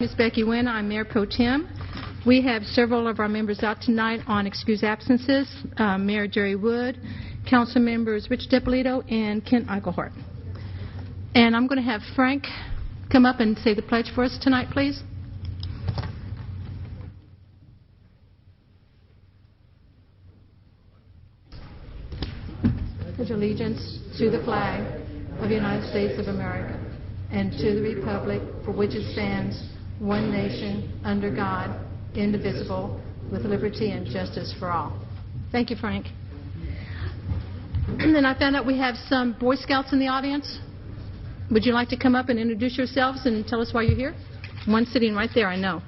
Ms. Becky Wynn. I'm Mayor Pro Tem. We have several of our members out tonight on excused absences. Mayor Jerry Wood, Council members Rich DiPolito, and Kent Eichelhart. And I'm going to have Frank come up and say the pledge for us tonight, please. Pledge allegiance to the flag of the United States of America and to the republic for which it stands, one nation, under God, indivisible, with liberty and justice for all. Thank you, Frank. And then I found out we have some Boy Scouts in the audience. Would you like to come up and introduce yourselves and tell us why you're here? One sitting right there, I know.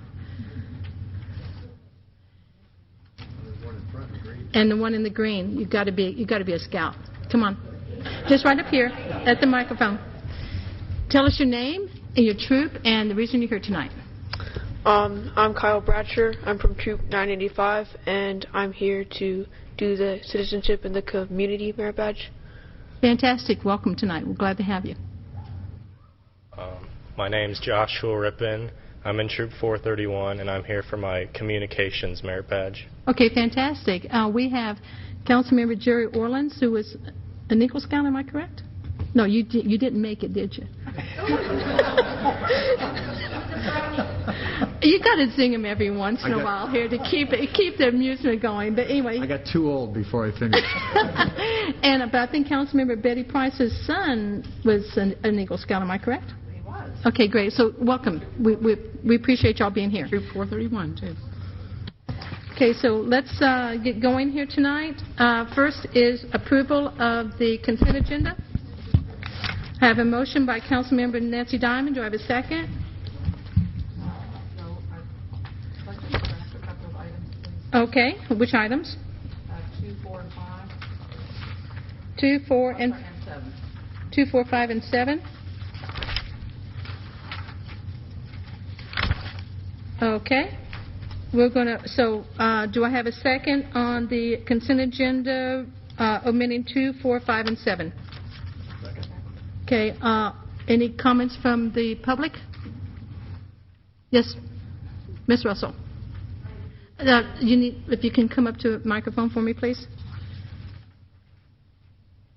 And the one in the green. You've got to be a scout. Come on. Just right up here at the microphone. Tell us your name and your troop and the reason you're here tonight. I'm Kyle Bratcher. I'm from Troop 985, and I'm here to do the Citizenship in the Community Merit Badge. Fantastic. Welcome tonight. We're glad to have you. My name's Joshua Rippin. I'm in Troop 431, and I'm here for my Communications Merit Badge. Okay, fantastic. We have Councilmember Jerry Orleans, who was an Eagle Scout, am I correct? No, you didn't make it, did you? You got to sing them every once in a while here to keep the amusement going. But anyway, I got too old before I finished. But I think Councilmember Betty Price's son was an Eagle Scout. Am I correct? He was. Okay, great. So welcome. We appreciate y'all being here. Troop 431 too. Okay, so let's get going here tonight. First is approval of the consent agenda. I have a motion by Councilmember Nancy Diamond. Do I have a second? Okay. Which items? 2, 4, and 5. 2, 4, and 7. 2, 4, 5, and 7. Okay. We're going to. So, do I have a second on the consent agenda, omitting 2, 4, 5, and 7? Second. Okay. Any comments from the public? Yes, Ms. Russell. If you can come up to a microphone for me, please.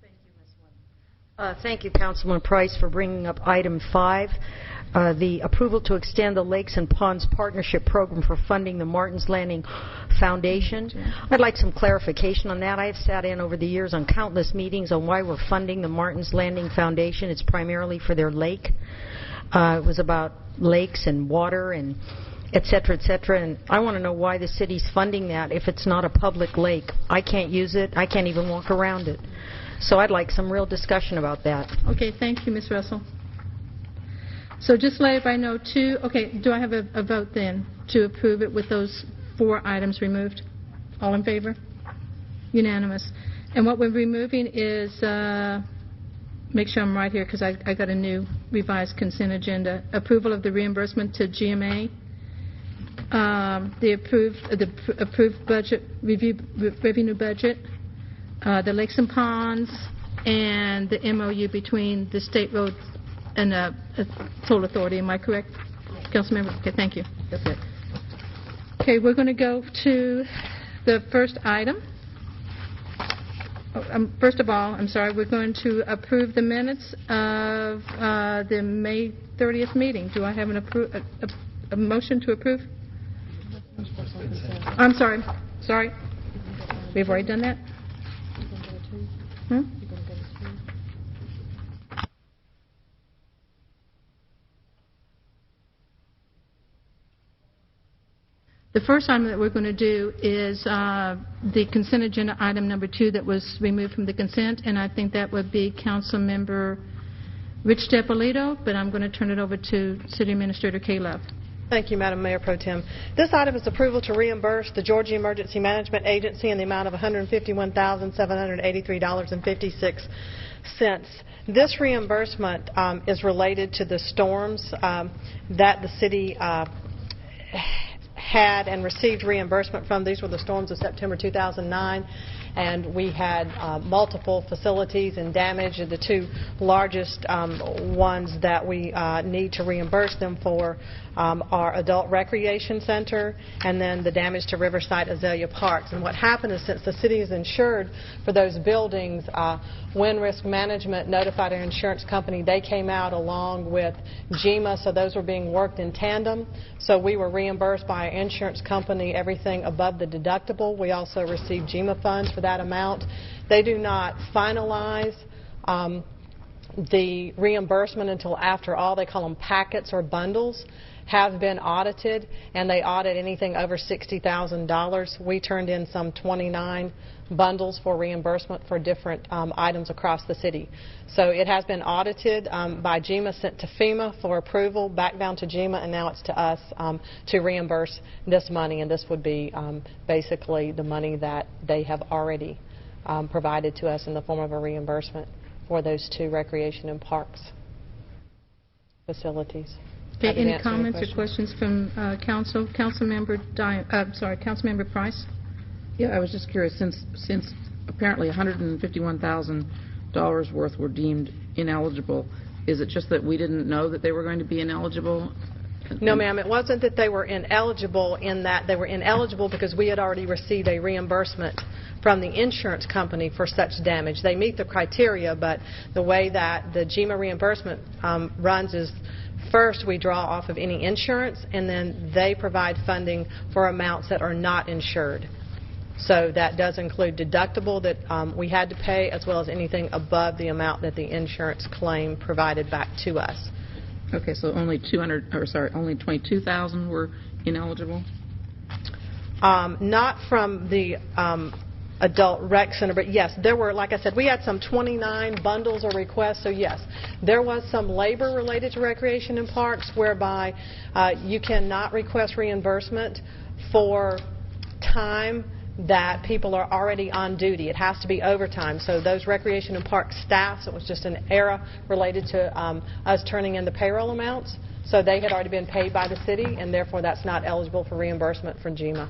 Thank you, Ms. Wynn. Thank you, Councilman Price, for bringing up item 5, the approval to extend the Lakes and Ponds Partnership Program for funding the Martins Landing Foundation. I'd like some clarification on that. I have sat in over the years on countless meetings on why we're funding the Martins Landing Foundation. It's primarily for their lake. It was about lakes and water and et cetera, and I want to know why the city's funding that if it's not a public lake. I can't use it. I can't even walk around it. So I'd like some real discussion about that. Okay, thank you, Ms. Russell. So just let everybody know, do I have a vote then to approve it with those 4 items removed? All in favor? Unanimous. And what we're removing is, make sure I'm right here because I got a new revised consent agenda, approval of the reimbursement to GMA, the approved budget revenue budget, the Lakes and Ponds, and the MOU between the State Road and Toll Authority. Am I correct, Councilmember? Okay, thank you. That's it. Okay, we're going to go to the first item. First of all, I'm sorry, we're going to approve the minutes of the May 30th meeting. Do I have a motion to approve? I'm sorry. We've already done that? The first item that we're going to do is the consent agenda item number 2 that was removed from the consent, and I think that would be Councilmember Rich DiPolito, but I'm going to turn it over to City Administrator Kay Love. Thank you, Madam Mayor Pro Tem. This item is approval to reimburse the Georgia Emergency Management Agency in the amount of $151,783.56. This reimbursement is related to the storms that the city had and received reimbursement from. These were the storms of September 2009. and we had multiple facilities and damage. The two largest ones that we need to reimburse them for are Adult Recreation Center and then the damage to Riverside Azalea Parks. And what happened is, since the city is insured for those buildings, Wind Risk Management notified our insurance company. They came out along with GEMA, so those were being worked in tandem. So we were reimbursed by our insurance company everything above the deductible. We also received GEMA funds for that amount. They do not finalize the reimbursement until after all, they call them packets or bundles, have been audited, and they audit anything over $60,000. We turned in some 29 bundles for reimbursement for different items across the city. So it has been audited by GEMA, sent to FEMA for approval, back down to GEMA, and now it's to us to reimburse this money, and this would be basically the money that they have already provided to us in the form of a reimbursement for those two recreation and parks facilities. Okay, any comments or questions from council? Councilmember Councilmember Price? Yeah, I was just curious, since apparently $151,000 worth were deemed ineligible, is it just that we didn't know that they were going to be ineligible? No, ma'am. It wasn't that they were ineligible, in that they were ineligible because we had already received a reimbursement from the insurance company for such damage. They meet the criteria, but the way that the GEMA reimbursement runs is, first we draw off of any insurance, and then they provide funding for amounts that are not insured. So that does include deductible that we had to pay, as well as anything above the amount that the insurance claim provided back to us. Okay, so only only 22,000 were ineligible? Not from the Adult Rec Center, but yes, there were, like I said, we had some 29 bundles or requests, so yes, there was some labor related to recreation and parks whereby you cannot request reimbursement for time that people are already on duty. It has to be overtime. So those recreation and park staffs, it was just an error related to us turning in the payroll amounts. So they had already been paid by the city, and therefore that's not eligible for reimbursement from GEMA.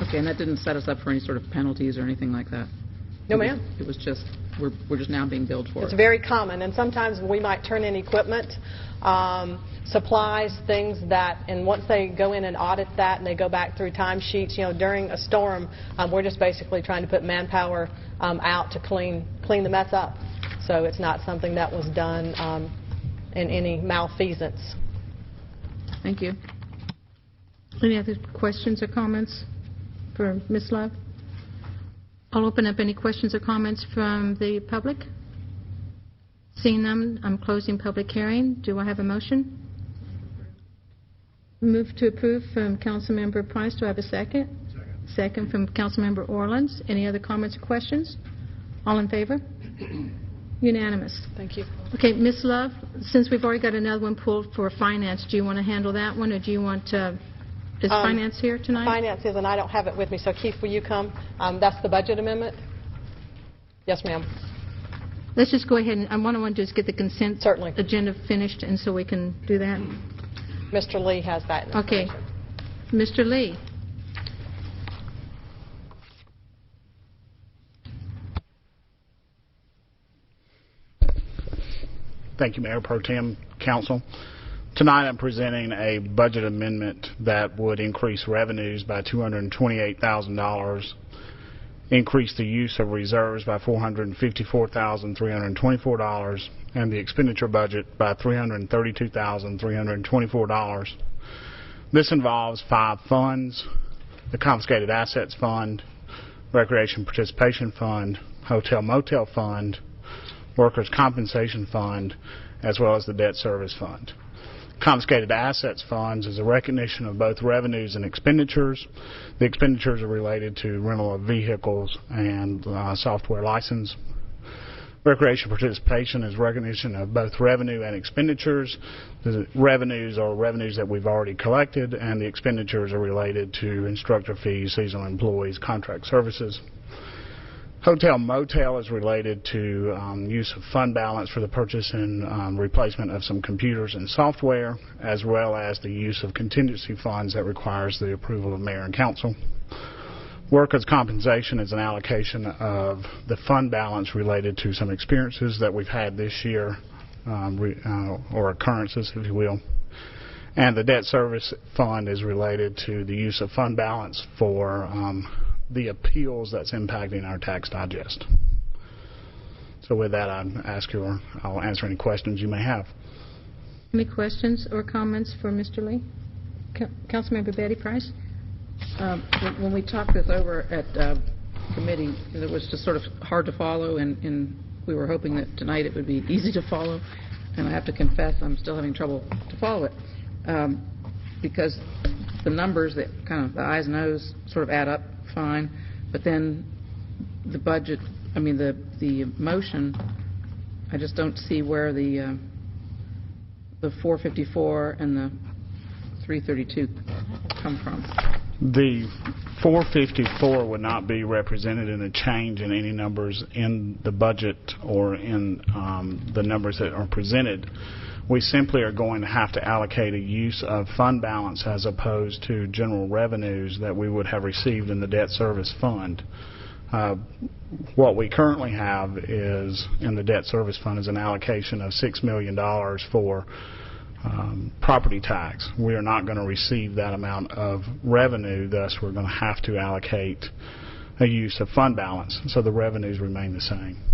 Okay, and that didn't set us up for any sort of penalties or anything like that? No, ma'am. It was just, we're just now being billed for it. It's very common, and sometimes we might turn in equipment, supplies, things that, and once they go in and audit that and they go back through timesheets, during a storm, we're just basically trying to put manpower out to clean the mess up. So it's not something that was done in any malfeasance. Thank you. Any other questions or comments for Ms. Love? I'll open up any questions or comments from the public. Seeing none, I'm closing public hearing. Do I have a motion? Move to approve from Councilmember Price. Do I have a second? Second from Councilmember Orleans. Any other comments or questions? All in favor? Unanimous. Thank you. Okay, Ms. Love, since we've already got another one pulled for finance, do you want to handle that one, or do you want is finance here tonight? Finance is, and I don't have it with me. So Keith, will you come? That's the budget amendment. Yes, ma'am. Let's just go ahead and what I want to do is get the consent Certainly. agenda finished, and so we can do that. Mr. Lee has that. Okay. Mr. Lee. Thank you, Mayor Pro Tem, Council. Tonight I'm presenting a budget amendment that would increase revenues by $228,000, increase the use of reserves by $454,324, and the expenditure budget by $332,324. This involves 5 funds: the Confiscated Assets Fund, Recreation Participation Fund, Hotel Motel Fund, Workers' Compensation Fund, as well as the Debt Service Fund. Confiscated Assets Funds is a recognition of both revenues and expenditures. The expenditures are related to rental of vehicles and software license. Recreation Participation is recognition of both revenue and expenditures. The revenues are revenues that we've already collected, and the expenditures are related to instructor fees, seasonal employees, contract services. Hotel Motel is related to use of fund balance for the purchase and replacement of some computers and software, as well as the use of contingency funds that requires the approval of Mayor and Council. Workers' compensation is an allocation of the fund balance related to some experiences that we've had this year, or occurrences, if you will. And the debt service fund is related to the use of fund balance for the appeals that's impacting our tax digest. So with that, I'll answer any questions you may have. Any questions or comments for Mr. Lee? Councilmember Betty Price? When we talked this over at committee, it was just sort of hard to follow, and we were hoping that tonight it would be easy to follow. And I have to confess, I'm still having trouble to follow it because the numbers that kind of the eyes and O's sort of add up fine, but then the budget, the motion, I just don't see where the 454 and the 332 come from. The 454 would not be represented in a change in any numbers in the budget or in the numbers that are presented. We simply are going to have to allocate a use of fund balance as opposed to general revenues that we would have received in the debt service fund. What we currently have is in the debt service fund is an allocation of $6 million for property tax. We are not going to receive that amount of revenue, thus we're going to have to allocate a use of fund balance, so the revenues remain the same.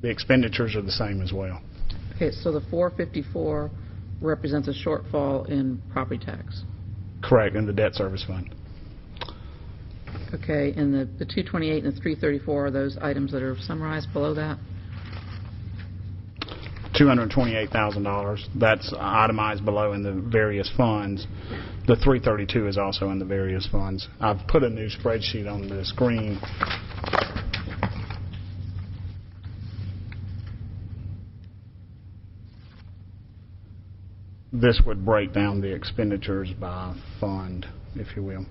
The expenditures are the same as well. Okay, so the 454 represents a shortfall in property tax. Correct, in the debt service fund. Okay, and the 228 and the 334 are those items that are summarized below that? $228,000. That's itemized below in the various funds. The 332 is also in the various funds. I've put a new spreadsheet on the screen. This would break down the expenditures by fund, if you will.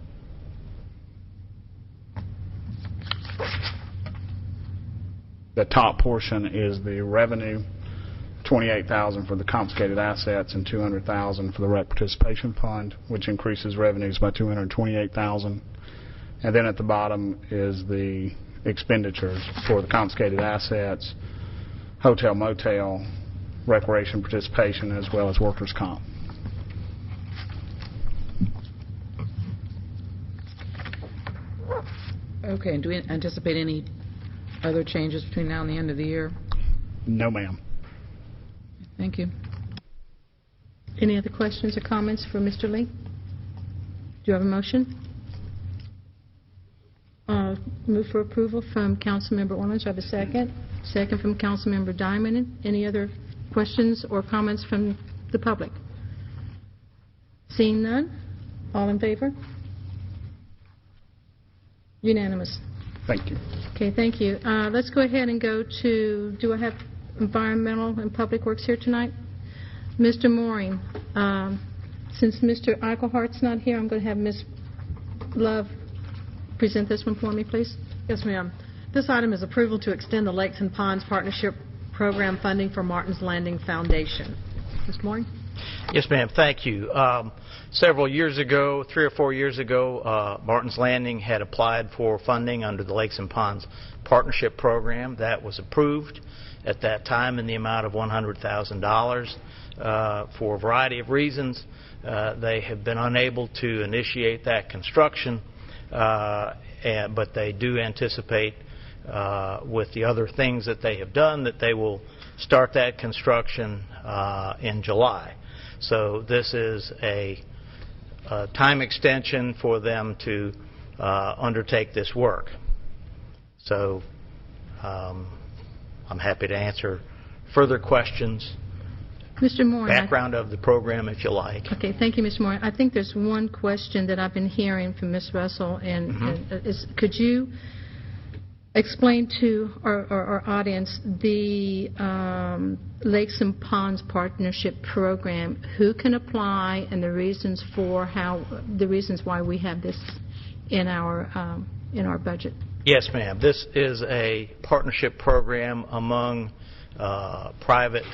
The top portion is the revenue, $28,000 for the confiscated assets and $200,000 for the rec participation fund, which increases revenues by $228,000. And then at the bottom is the expenditures for the confiscated assets, hotel, motel, recreation participation, as well as workers' comp. Okay, and do we anticipate any other changes between now and the end of the year? No, ma'am. Thank you. Any other questions or comments for Mr. Lee? Do you have a motion? Move for approval from Councilmember Orleans. Do I have a second? Second from Councilmember Diamond. Any other questions or comments from the public? Seeing none, all in favor? Unanimous. Thank you. Okay, thank you. Let's go ahead and go to, do I have Environmental and Public Works here tonight? Mr. Mooring, since Mr. Eichelhardt's not here, I'm going to have Ms. Love present this one for me, please. Yes, ma'am. This item is approval to extend the Lakes and Ponds Partnership Program funding for Martin's Landing Foundation. Mr. Mooring? Yes, ma'am. Thank you. Several years ago, 3 or 4 years ago, Martin's Landing had applied for funding under the Lakes and Ponds Partnership Program. That was approved at that time in the amount of $100,000. For a variety of reasons, they have been unable to initiate that construction, but they do anticipate with the other things that they have done that they will start that construction in July. So this is a time extension for them to undertake this work. So I'm happy to answer further questions. Mr. Moore. Background of the program, if you like. Okay, thank you, Mr. Moore. I think there's one question that I've been hearing from Ms. Russell, and could you explain to our audience the Lakes and Ponds Partnership Program, who can apply, and the reasons why we have this in our budget? Yes, ma'am. This is a partnership program among private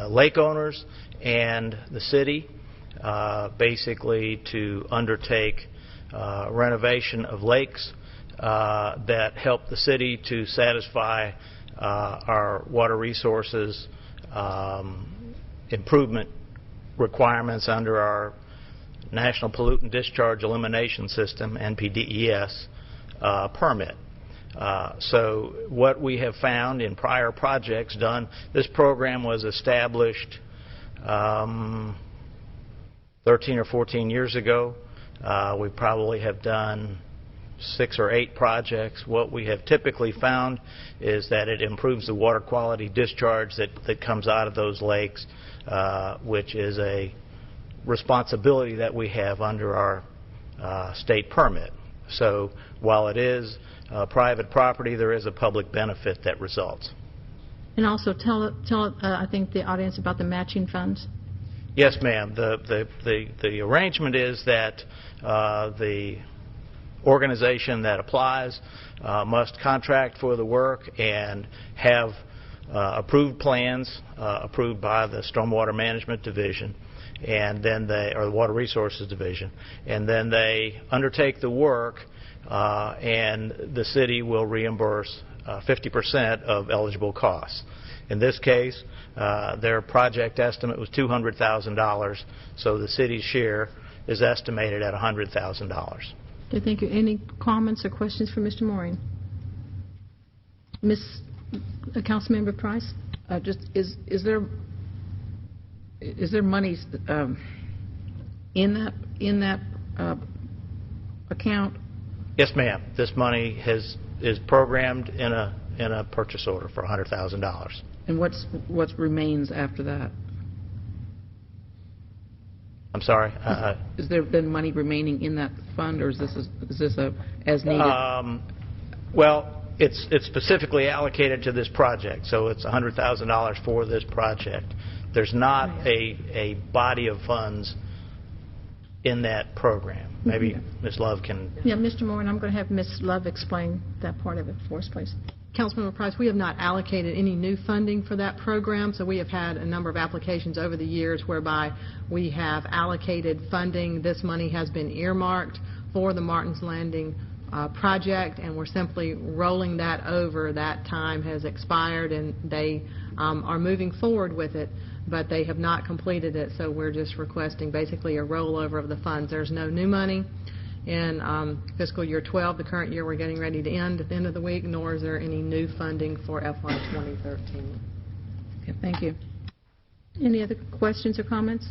lake owners and the city, basically to undertake renovation of lakes that help the city to satisfy our water resources improvement requirements under our National Pollutant Discharge Elimination System, NPDES, permit. So what we have found in prior projects done, this program was established 13 or 14 years ago. We probably have done 6 or 8 projects. What we have typically found is that it improves the water quality discharge that comes out of those lakes, which is a responsibility that we have under our state permit. So while it is private property, there is a public benefit that results. And also tell I think, the audience about the matching funds. Yes, ma'am. The arrangement is that the organization that applies must contract for the work and have approved plans approved by the Stormwater Management Division, and then or the Water Resources Division, and then they undertake the work, and the city will reimburse 50% of eligible costs. In this case, their project estimate was $200,000, so the city's share is estimated at $100,000. Okay, thank you. Any comments or questions for Mr. Mooring? Councilmember Price? Is there money in that account? Yes, ma'am. This money is programmed in a purchase order for $100,000. And what remains after that? I'm sorry. Is there then money remaining in that fund, or is this a as needed? Well, it's specifically allocated to this project, so it's $100,000 for this project. There's not a body of funds in that program. Maybe Ms. Love can. Yeah, Mr. Moore, and I'm going to have Ms. Love explain that part of it for us, please. Councilmember Price, we have not allocated any new funding for that program, so we have had a number of applications over the years whereby we have allocated funding. This money has been earmarked for the Martin's Landing project, and we're simply rolling that over. That time has expired, and they are moving forward with it, but they have not completed it, so we're just requesting basically a rollover of the funds. There's no new money in fiscal year 12, the current year we're getting ready to end at the end of the week, nor is there any new funding for FY 2013. Okay, thank you. Any other questions or comments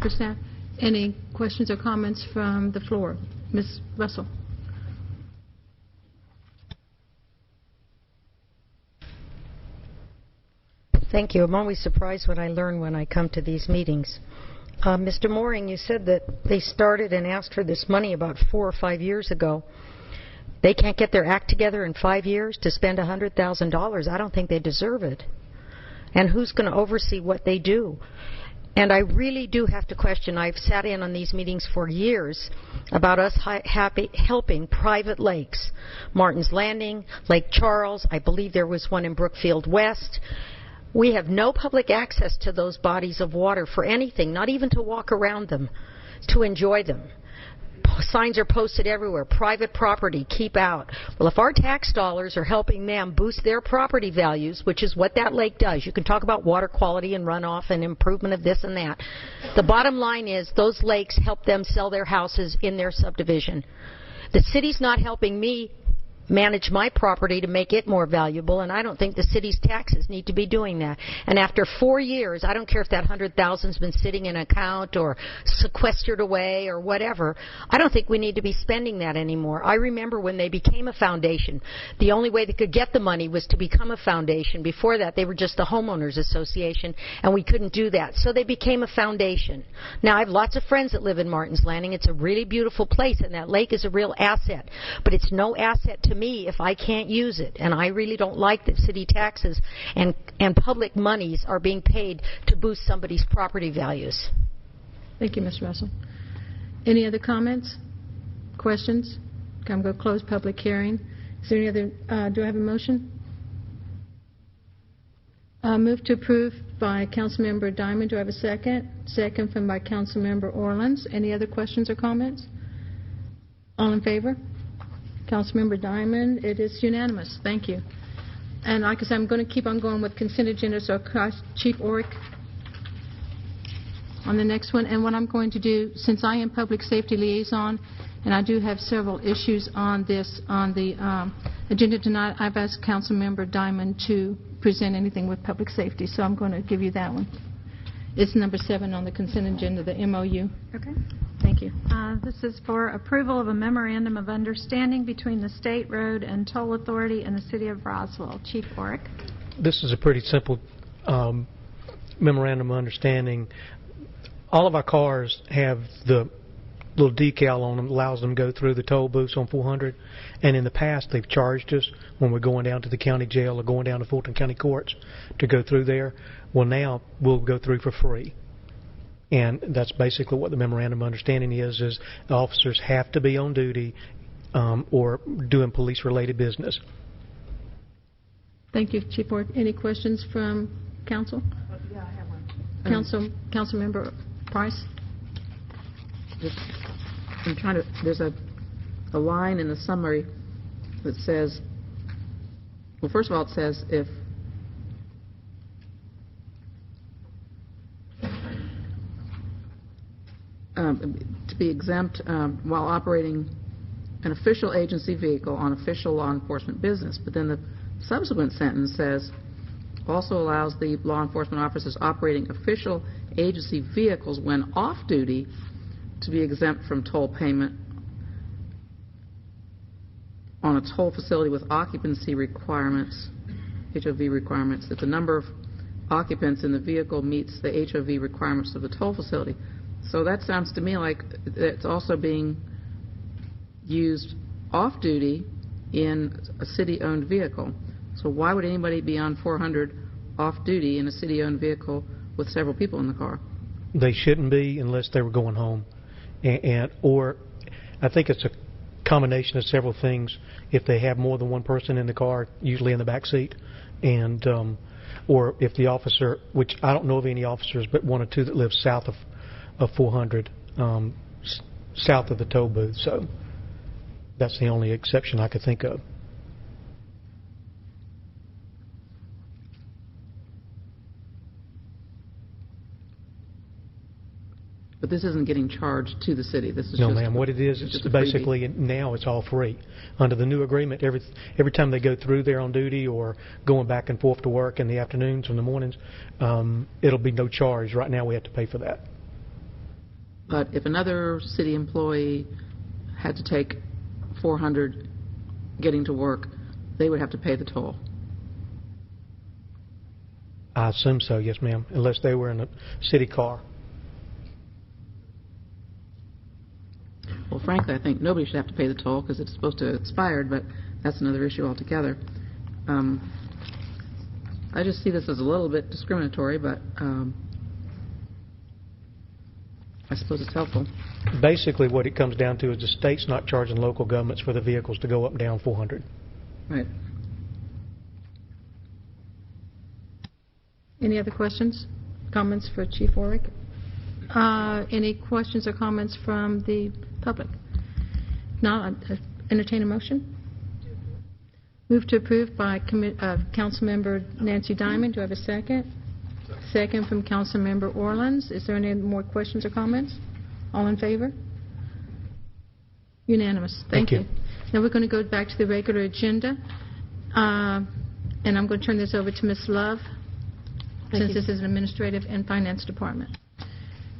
for staff? Any questions or comments from the floor? Ms. Russell. Thank you. I'm always surprised what I learn when I come to these meetings. Mr. Mooring, you said that they started and asked for this money about 4 or 5 years ago. They can't get their act together in 5 years to spend $100,000. I don't think they deserve it. And who's going to oversee what they do? And I really do have to question, I've sat in on these meetings for years about us helping private lakes. Martin's Landing, Lake Charles, I believe there was one in Brookfield West. We have no public access to those bodies of water for anything, not even to walk around them, to enjoy them. Signs are posted everywhere. Private property, keep out. Well, if our tax dollars are helping them boost their property values, which is what that lake does, you can talk about water quality and runoff and improvement of this and that. The bottom line is those lakes help them sell their houses in their subdivision. The city's not helping me manage my property to make it more valuable, and I don't think the city's taxes need to be doing that. And after 4 years, I don't care if that $100,000's been sitting in an account or sequestered away or whatever, I don't think we need to be spending that anymore. I remember when they became a foundation, the only way they could get the money was to become a foundation. Before that, they were just the homeowners association, and we couldn't do that. So they became a foundation. Now, I have lots of friends that live in Martin's Landing. It's a really beautiful place, and that lake is a real asset. But it's no asset to me if I can't use it, and I really don't like that city taxes and public monies are being paid to boost somebody's property values. Thank you, Ms. Russell. Any other comments, questions? Okay, I'm going to close public hearing. Is there any other? Do I have a motion? Move to approve by Councilmember Diamond. Do I have a second? Second by Councilmember Orleans. Any other questions or comments? All in favor? Councilmember Diamond, it is unanimous. Thank you. And like I said, I'm going to keep on going with consent agenda, so Chief Orrick on the next one. And what I'm going to do, since I am Public Safety Liaison, and I do have several issues on this, on the agenda tonight, I've asked Councilmember Diamond to present anything with public safety, so I'm going to give you that one. It's number 7 on the consent agenda, the MOU. Okay. Thank you. This is for approval of a memorandum of understanding between the State Road and Toll Authority and the City of Roswell. Chief Orrick. This is a pretty simple memorandum of understanding. All of our cars have the little decal on them that allows them to go through the toll booths on 400. And in the past, they've charged us when we're going down to the county jail or going down to Fulton County Courts to go through there. Well, now we'll go through for free. And that's basically what the memorandum of understanding is the officers have to be on duty or doing police-related business. Thank you, Chief Orrick. Any questions from council? Yeah, I have one. Councilmember Price? I'm trying to, there's a line in the summary that says, well, first of all, it says if to be exempt while operating an official agency vehicle on official law enforcement business. But then the subsequent sentence says, also allows the law enforcement officers operating official agency vehicles when off-duty to be exempt from toll payment on a toll facility with occupancy requirements, HOV requirements, that the number of occupants in the vehicle meets the HOV requirements of the toll facility. So that sounds to me like it's also being used off-duty in a city-owned vehicle. So why would anybody be on 400 off-duty in a city-owned vehicle with several people in the car? They shouldn't be unless they were going home. Or I think it's a combination of several things. If they have more than one person in the car, usually in the back seat, and or if the officer, which I don't know of any officers, but one or two that live south of 400, south of the toll booth. So that's the only exception I could think of. But this isn't getting charged to the city. This is no, just ma'am. What it is, it's basically now it's all free. Under the new agreement, every time they go through there on duty or going back and forth to work in the afternoons or in the mornings, it'll be no charge. Right now, we have to pay for that. But if another city employee had to take 400 getting to work, they would have to pay the toll. I assume so, yes, ma'am, unless they were in a city car. Well, frankly, I think nobody should have to pay the toll because it's supposed to have expired, but that's another issue altogether. I just see this as a little bit discriminatory, but I suppose it's helpful. Basically, what it comes down to is the state's not charging local governments for the vehicles to go up and down 400. Right. Any other questions, comments for Chief Orrick? Any questions or comments from the public? Now, entertain a motion. Move to approve by Councilmember Nancy Diamond. Do I have a second? Second from Councilmember Orleans. Is there any more questions or comments? All in favor? Unanimous. Thank you. Now we're going to go back to the regular agenda, and I'm going to turn this over to Ms. Love, since this is an administrative and finance department.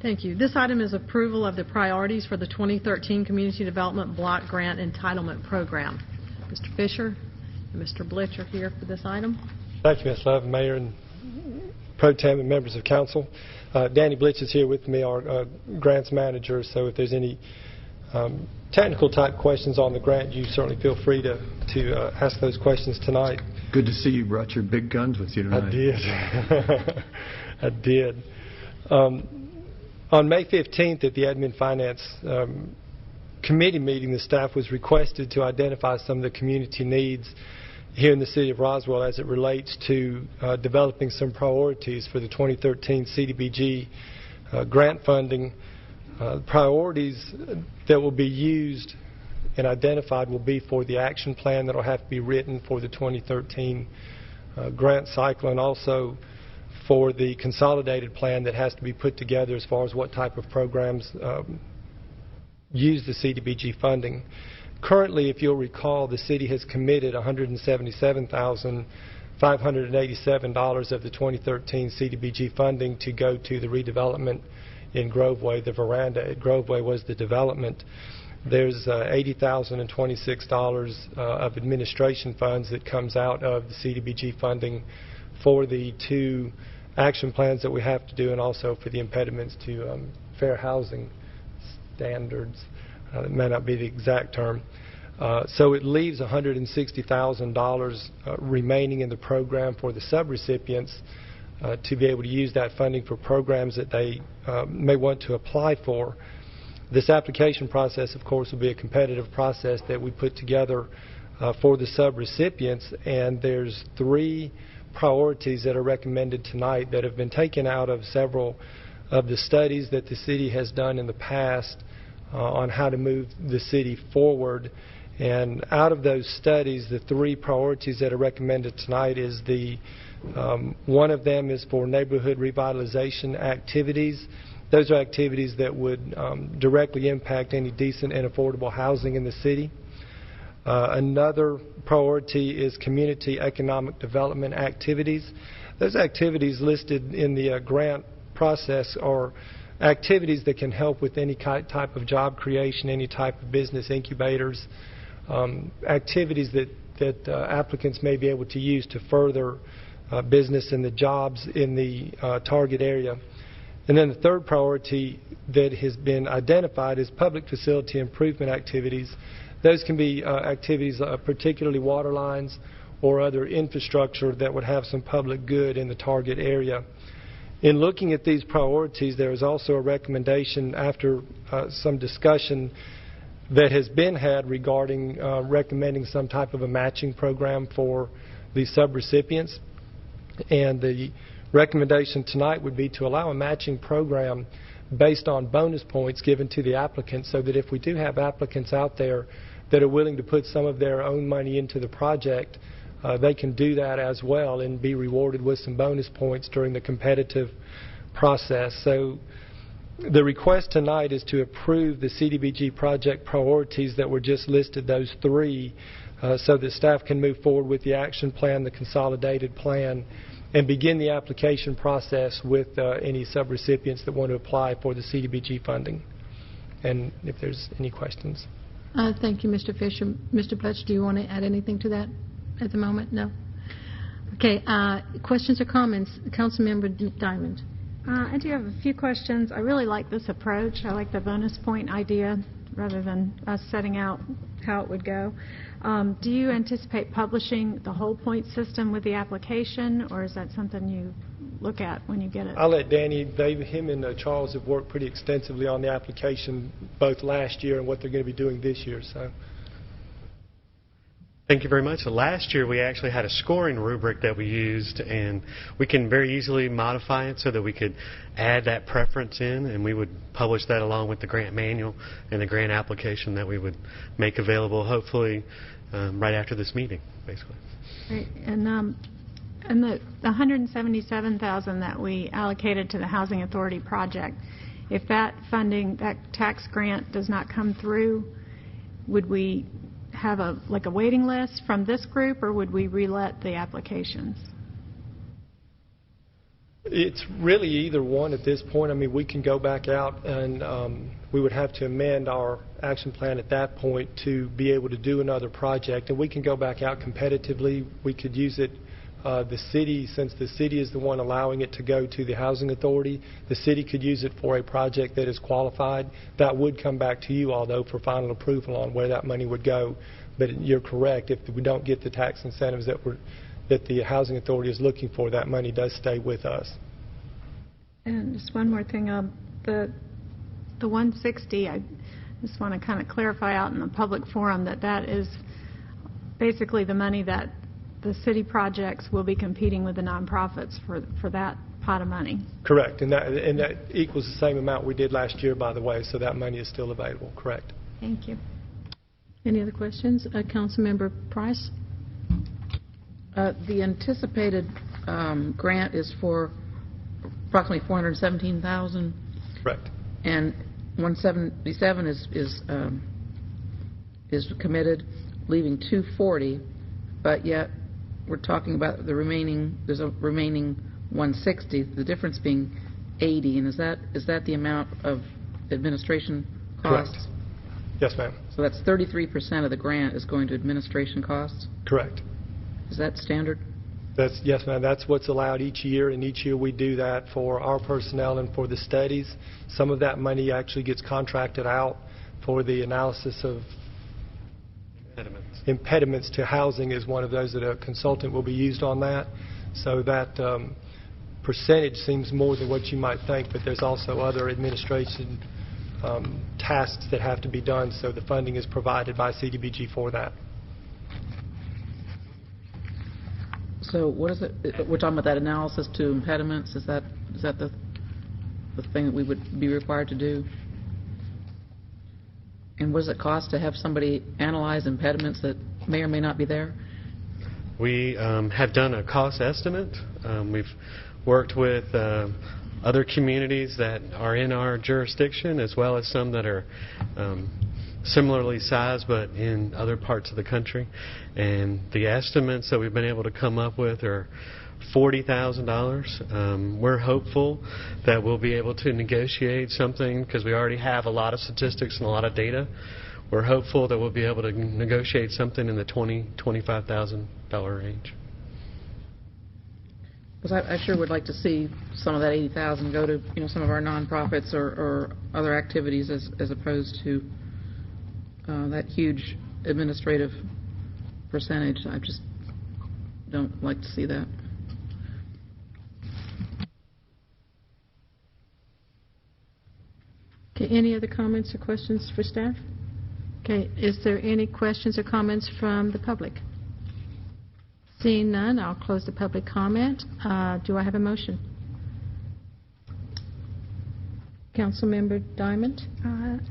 Thank you. This item is approval of the priorities for the 2013 Community Development Block Grant Entitlement Program. Mr. Fisher and Mr. Blitch are here for this item. Thank you, Ms. Love, Mayor and Pro Tem and members of council. Danny Blitch is here with me, our grants manager, so if there's any technical type questions on the grant, you certainly feel free to ask those questions tonight. Good to see you brought your big guns with you tonight. I did. I did. On May 15th at the Admin Finance Committee meeting, the staff was requested to identify some of the community needs here in the city of Roswell as it relates to developing some priorities for the 2013 CDBG grant funding. Priorities that will be used and identified will be for the action plan that will have to be written for the 2013 grant cycle, and also for the consolidated plan that has to be put together as far as what type of programs use the CDBG funding. Currently, if you'll recall, the city has committed $177,587 of the 2013 CDBG funding to go to the redevelopment in Groveway. The veranda at Groveway was the development. There's $80,026 of administration funds that comes out of the CDBG funding for the 2 action plans that we have to do, and also for the impediments to fair housing standards. That may not be the exact term. So it leaves $160,000 remaining in the program for the subrecipients to be able to use that funding for programs that they may want to apply for. This application process, of course, will be a competitive process that we put together for the subrecipients, and there's 3 priorities that are recommended tonight that have been taken out of several of the studies that the city has done in the past on how to move the city forward. And out of those studies, the 3 priorities that are recommended tonight is one of them is for neighborhood revitalization activities. Those are activities that would directly impact any decent and affordable housing in the city. Another priority is community economic development activities. Those activities listed in the grant process are activities that can help with any type of job creation, any type of business incubators, activities that applicants may be able to use to further business and the jobs in the target area. And then the third priority that has been identified is public facility improvement activities. Those can be activities, particularly water lines or other infrastructure that would have some public good in the target area. In looking at these priorities, there is also a recommendation after some discussion that has been had regarding recommending some type of a matching program for the subrecipients. And the recommendation tonight would be to allow a matching program based on bonus points given to the applicants, so that if we do have applicants out there that are willing to put some of their own money into the project, they can do that as well and be rewarded with some bonus points during the competitive process. So the request tonight is to approve the CDBG project priorities that were just listed, those 3, so that staff can move forward with the action plan, the consolidated plan, and begin the application process with any subrecipients that want to apply for the CDBG funding. And if there's any questions. Thank you, Mr. Fisher. Mr. Pletch, do you want to add anything to that at the moment? No? Okay. Questions or comments? Councilmember Diamond. I do have a few questions. I really like this approach. I like the bonus point idea rather than us setting out how it would go. Do you anticipate publishing the whole point system with the application, or is that something you look at when you get it? I'll let Danny, him and Charles have worked pretty extensively on the application both last year and what they're going to be doing this year. So. Thank you very much. Last year we actually had a scoring rubric that we used, and we can very easily modify it so that we could add that preference in, and we would publish that along with the grant manual and the grant application that we would make available hopefully right after this meeting, basically. Right. And the $177,000 that we allocated to the Housing Authority project, if that funding, that tax grant does not come through, would we have a waiting list from this group, or would we relet the applications? It's really either one at this point. I mean, we can go back out and we would have to amend our action plan at that point to be able to do another project, and we can go back out competitively. We could use it, the city, since the city is the one allowing it to go to the Housing Authority, the city could use it for a project that is qualified. That would come back to you, although, for final approval on where that money would go. But you're correct. If we don't get the tax incentives that the Housing Authority is looking for, that money does stay with us. And just one more thing. The 160, I just want to kind of clarify out in the public forum that is basically the money that the city projects will be competing with the nonprofits for that pot of money. Correct. And that equals the same amount we did last year, by the way, so that money is still available. Correct. Thank you. Any other questions? Councilmember Price? The anticipated grant is for approximately $417,000. Correct. And 177 is committed, leaving 240, but yet we're talking about the remaining. There's a remaining 160. The difference being 80, and is that the amount of administration costs? Correct. Yes, ma'am. So that's 33% of the grant is going to administration costs. Correct. Is that standard? Yes, ma'am. That's what's allowed each year, and each year we do that for our personnel and for the studies. Some of that money actually gets contracted out for the analysis of impediments to housing is one of those that a consultant will be used on that. So that percentage seems more than what you might think, but there's also other administration tasks that have to be done, so the funding is provided by CDBG for that. So what is it? We're talking about that analysis to impediments. Is that the thing that we would be required to do? And what does it cost to have somebody analyze impediments that may or may not be there? We have done a cost estimate. We've worked with other communities that are in our jurisdiction, as well as some that are similarly sized but in other parts of the country. And the estimates that we've been able to come up with are $40,000. We're hopeful that we'll be able to negotiate something because we already have a lot of statistics and a lot of data. We're hopeful that we'll be able to negotiate something in the $20,000-$25,000 range. Because I sure would like to see some of that $80,000 go to some of our nonprofits or other activities as opposed to that huge administrative percentage. I just don't like to see that. Okay, any other comments or questions for staff? Okay, is there any questions or comments from the public? Seeing none, I'll close the public comment. Do I have a motion? Councilmember Diamond?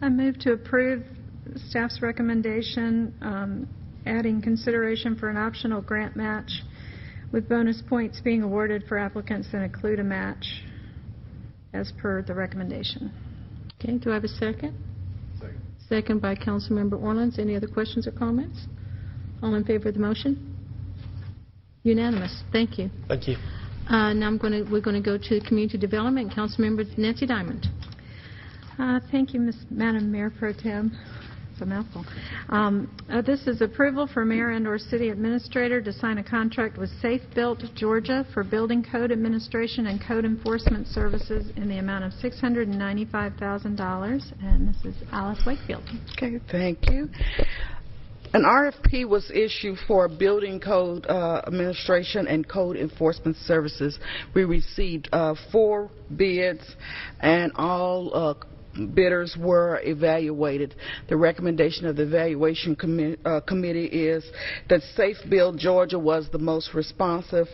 I move to approve staff's recommendation adding consideration for an optional grant match with bonus points being awarded for applicants that include a match as per the recommendation. Okay, do I have a second? Second by Councilmember Orleans. Any other questions or comments? All in favor of the motion? Unanimous. Thank you. Thank you. Now we're going to go to Community Development. Councilmember Nancy Diamond. Thank you, Madam Mayor Pro Tem. It's a mouthful. This is approval for mayor and/or city administrator to sign a contract with Safe Built Georgia for building code administration and code enforcement services in the amount of $695,000. And this is Alice Wakefield. Okay, thank you. An RFP was issued for building code administration and code enforcement services. We received 4 bids, and all bidders were evaluated. The recommendation of the evaluation committee is that Safe Build Georgia was the most responsive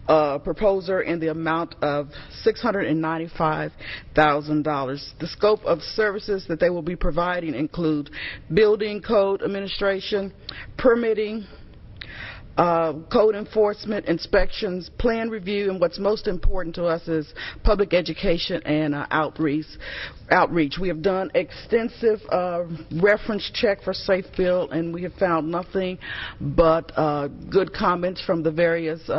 proposer in the amount of $695,000. The scope of services that they will be providing include building code administration, permitting, code enforcement, inspections, plan review, and what's most important to us is public education and outreach. We have done extensive reference check for Safe Build, and we have found nothing but good comments from the various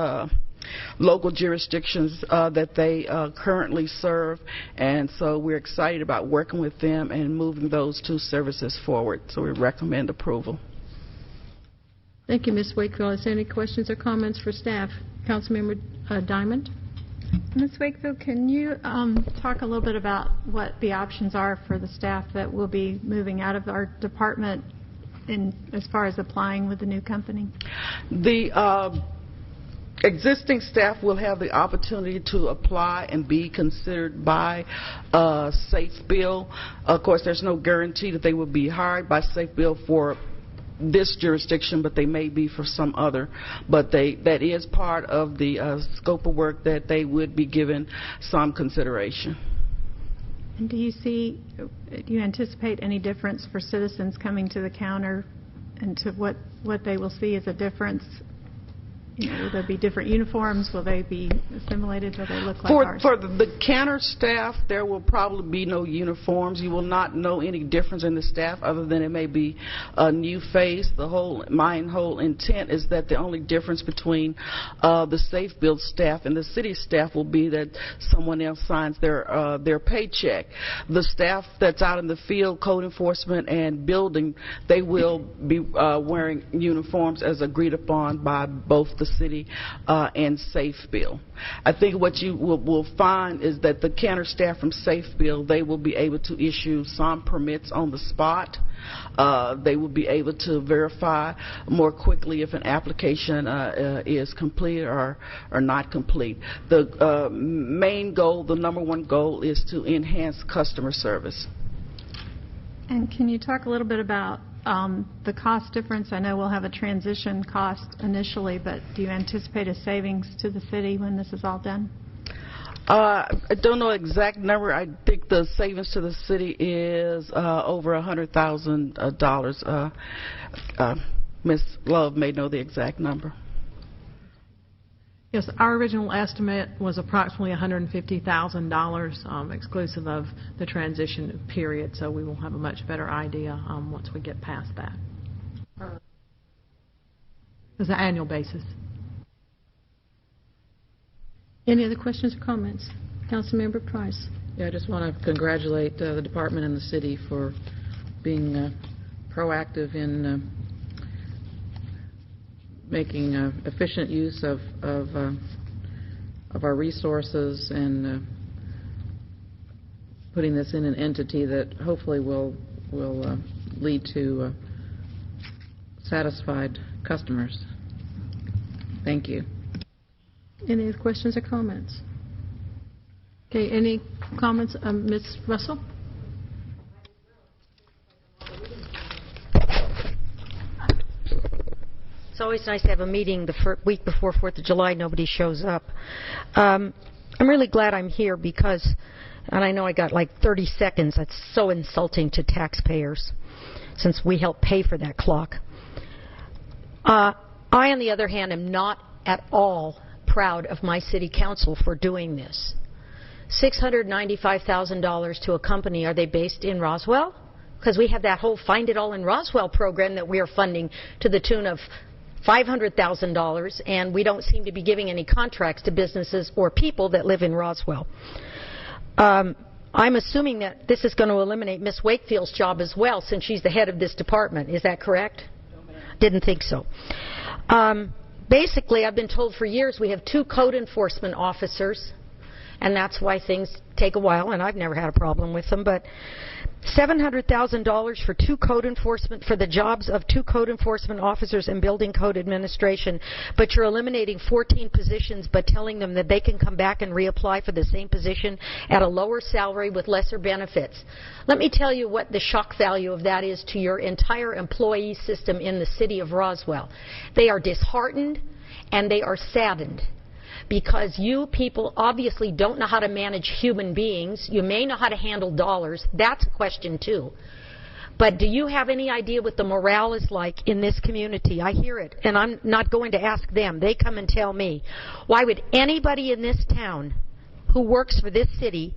local jurisdictions that they currently serve, and so we're excited about working with them and moving those 2 services forward. So we recommend approval. Thank you, Ms. Wakefield. Is there any questions or comments for staff? Councilmember Diamond? Ms. Wakefield, can you talk a little bit about what the options are for the staff that will be moving out of our department as far as applying with the new company? The existing staff will have the opportunity to apply and be considered by Safe Build. Of course, there's no guarantee that they will be hired by Safe Build for this jurisdiction, but they may be for some other. But that is part of the scope of work that they would be given some consideration. And do you anticipate any difference for citizens coming to the counter and to what they will see as a difference? Will there be different uniforms? Will they be assimilated? Will they look like ours? For the Cantor staff, there will probably be no uniforms. You will not know any difference in the staff other than it may be a new face. My whole intent is that the only difference between the Safe Build staff and the city staff will be that someone else signs their paycheck. The staff that's out in the field, code enforcement and building, they will be wearing uniforms as agreed upon by both the city and Safe Build. I think what you will find is that the Cantor staff from Safe Build, they will be able to issue some permits on the spot. They will be able to verify more quickly if an application is complete or not complete. The main goal, the number one goal, is to enhance customer service. And can you talk a little bit about the cost difference? I know we'll have a transition cost initially, but do you anticipate a savings to the city when this is all done? I don't know the exact number. I think the savings to the city is over $100,000. Ms. Love may know the exact number. Yes, our original estimate was approximately $150,000 exclusive of the transition period, so we will have a much better idea once we get past that. As an annual basis. Any other questions or comments? Councilmember Price. Yeah, I just want to congratulate the department and the city for being proactive in making efficient use of our resources and putting this in an entity that hopefully will lead to satisfied customers. Thank you. Any other questions or comments? Okay, any comments? Ms. Russell? It's always nice to have a meeting the week before 4th of July. Nobody shows up. I'm really glad I'm here because, and I know I got like 30 seconds, that's so insulting to taxpayers since we help pay for that clock. I, on the other hand, am not at all proud of my city council for doing this. $695,000 to a company. Are they based in Roswell? Because we have that whole Find It All in Roswell program that we are funding to the tune of $500,000, and we don't seem to be giving any contracts to businesses or people that live in Roswell. I'm assuming that this is going to eliminate Miss Wakefield's job as well, since she's the head of this department. Is that correct? Didn't think so. Basically, I've been told for years we have 2 code enforcement officers, and that's why things take a while, and I've never had a problem with them, but $700,000 for 2 code enforcement, for the jobs of 2 code enforcement officers in building code administration, but you're eliminating 14 positions but telling them that they can come back and reapply for the same position at a lower salary with lesser benefits. Let me tell you what the shock value of that is to your entire employee system in the city of Roswell. They are disheartened and they are saddened, because you people obviously don't know how to manage human beings. You may know how to handle dollars. That's a question, too. But do you have any idea what the morale is like in this community? I hear it, and I'm not going to ask them. They come and tell me. Why would anybody in this town who works for this city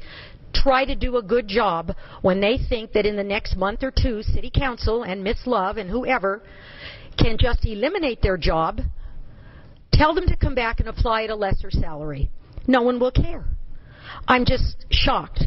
try to do a good job when they think that in the next month or 2, City Council and Miss Love and whoever can just eliminate their job, tell them to come back and apply at a lesser salary? No one will care. I'm just shocked.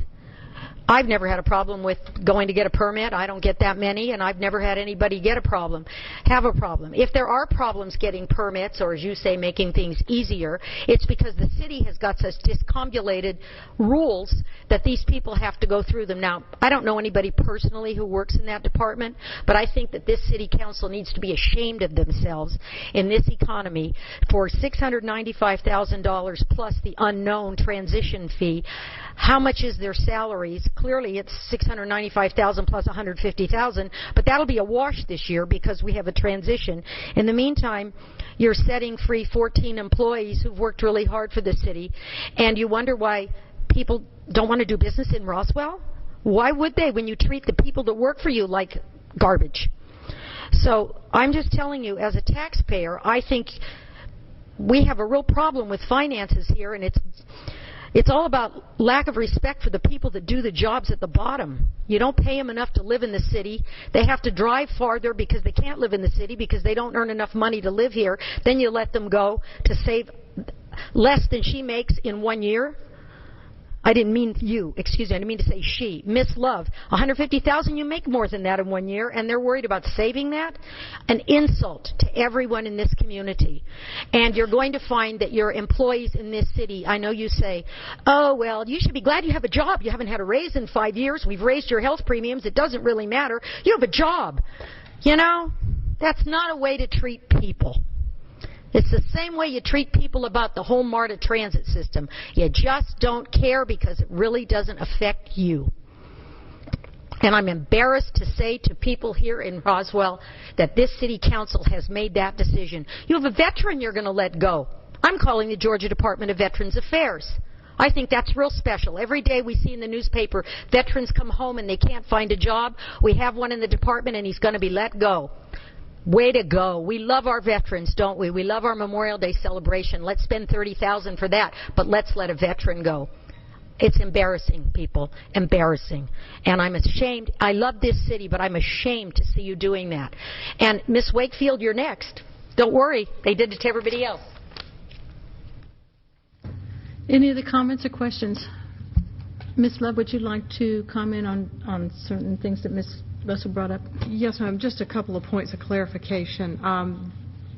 I've never had a problem with going to get a permit. I don't get that many, and I've never had anybody have a problem. If there are problems getting permits, or as you say, making things easier, it's because the city has got such discombobulated rules that these people have to go through them. Now, I don't know anybody personally who works in that department, but I think that this city council needs to be ashamed of themselves in this economy for $695,000 plus the unknown transition fee. How much is their salaries? Clearly, it's $695,000 plus $150,000, but that'll be a wash this year because we have a transition. In the meantime, you're setting free 14 employees who've worked really hard for the city, and you wonder why people don't want to do business in Roswell? Why would they when you treat the people that work for you like garbage? So I'm just telling you, as a taxpayer, I think we have a real problem with finances here, and it's all about lack of respect for the people that do the jobs at the bottom. You don't pay them enough to live in the city. They have to drive farther because they can't live in the city because they don't earn enough money to live here. Then you let them go to save less than she makes in 1 year. I didn't mean you. Excuse me. I didn't mean to say she. Miss Love, $150,000. You make more than that in 1 year, and they're worried about saving that. An insult to everyone in this community. And you're going to find that your employees in this city, I know you say, oh, well, you should be glad you have a job. You haven't had a raise in 5 years. We've raised your health premiums. It doesn't really matter. You have a job. You know, that's not a way to treat people. It's the same way you treat people about the whole MARTA transit system. You just don't care because it really doesn't affect you. And I'm embarrassed to say to people here in Roswell that this city council has made that decision. You have a veteran you're going to let go. I'm calling the Georgia Department of Veterans Affairs. I think that's real special. Every day we see in the newspaper veterans come home and they can't find a job. We have one in the department and he's going to be let go. Way to go. We love our veterans, don't we? We love our Memorial Day celebration. Let's spend $30,000 for that, but let's let a veteran go. It's embarrassing, people. Embarrassing. And I'm ashamed. I love this city, but I'm ashamed to see you doing that. And Miss Wakefield, you're next. Don't worry. They did it to everybody else. Any other comments or questions? Ms. Love, would you like to comment on certain things that Ms. Russell brought up? Yes, ma'am. Just a couple of points of clarification.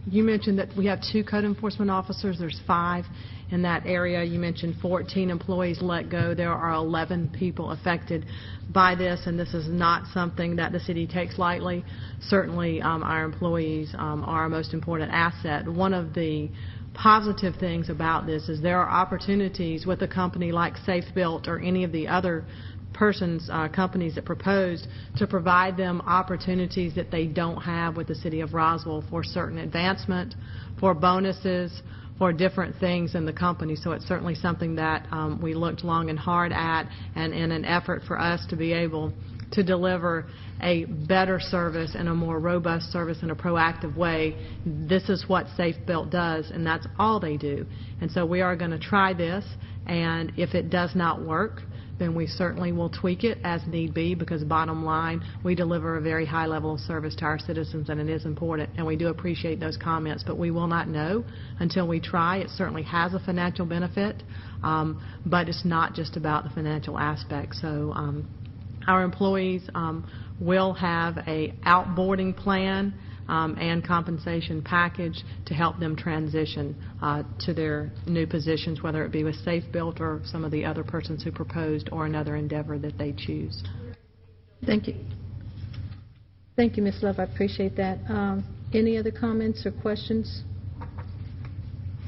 You mentioned that we have 2 code enforcement officers. There's 5 in that area. You mentioned 14 employees let go. There are 11 people affected by this, and this is not something that the city takes lightly. Certainly, our employees are our most important asset. One of the positive things about this is there are opportunities with a company like SafeBuilt or any of the other companies that proposed to provide them opportunities that they don't have with the city of Roswell for certain advancement, for bonuses, for different things in the company. So it's certainly something that we looked long and hard at, and in an effort for us to be able to deliver a better service and a more robust service in a proactive way. This is what SafeBuilt does, and that's all they do. And so we are going to try this, and if it does not work, then we certainly will tweak it as need be, because bottom line, we deliver a very high level of service to our citizens, and it is important, and we do appreciate those comments, but we will not know until we try. It certainly has a financial benefit, but it's not just about the financial aspect. So our employees will have a outboarding plan and compensation package to help them transition to their new positions, whether it be with SafeBuilt or some of the other persons who proposed or another endeavor that they choose. Thank you. Thank you, Ms. Love. I appreciate that. Any other comments or questions?